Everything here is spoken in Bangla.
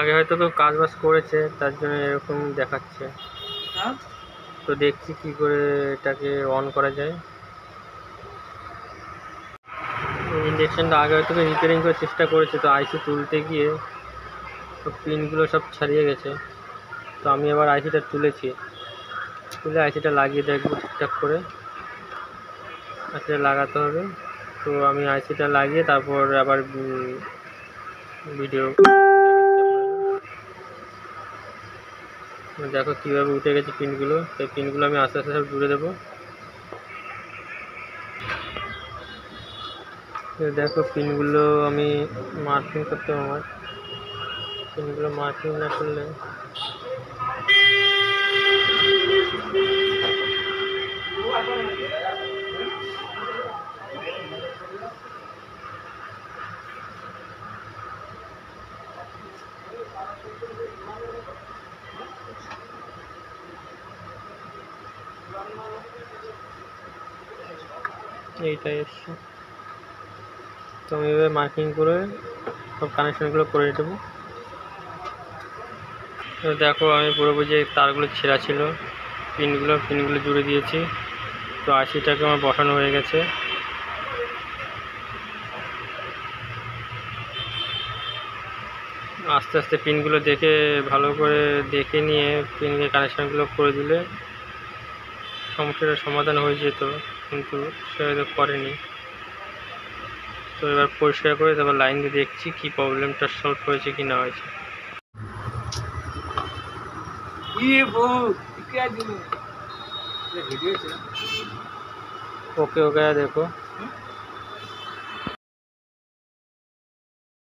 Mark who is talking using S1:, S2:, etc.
S1: আগে হয়তো কেউ কাজ বাজ করেছে, তার জন্য এরকম দেখাচ্ছে। তো দেখছি কি করে এটাকে অন করা যায়। ইন্ডাকশানটা আগে হয়তো রিপেয়ারিং করার চেষ্টা করেছে, তো আইসি তুলতে গিয়ে সব পিনগুলো সব ছাড়িয়ে গেছে। তো আমি আবার আইসিটা তুলেছি, তুলে আইসিটা লাগিয়ে দেখবো ঠিকঠাক করে। আইসিটা লাগাতে হবে। তো আমি আইসিটা লাগিয়ে তারপর আবার ভিডিও দেখো কীভাবে উঠে গেছে পিনগুলো। সেই পিনগুলো আমি আস্তে আস্তে সব জুড়ে দেবো। দেখো পিনগুলো আমি মার্কিং করতে হবে। আমার পিনগুলো মার্কিং না করলে এইটাই এসছে। তো আমি এভাবে মার্কিং করে সব কানেকশনগুলো করে দেবো। তো দেখো আমি পুরোপুরি যে তারগুলো ছেঁড়া ছিল, পিনগুলো জুড়ে দিয়েছি। তো আইসিটাকে আমার বসানো হয়ে গেছে। আস্তে আস্তে পিনগুলো দেখে ভালো করে দেখে নিয়ে পিনের কানেকশানগুলো করে দিলে সমস্যাটার সমাধান হয়ে যেত, কিন্তু সেটা করেনি। তো এবার পরিষ্কার করে তারপর লাইন দিয়ে দেখছি কি প্রবলেমটা সলভ হয়েছে কি না হয়েছে। ওকে ওকে দেখো।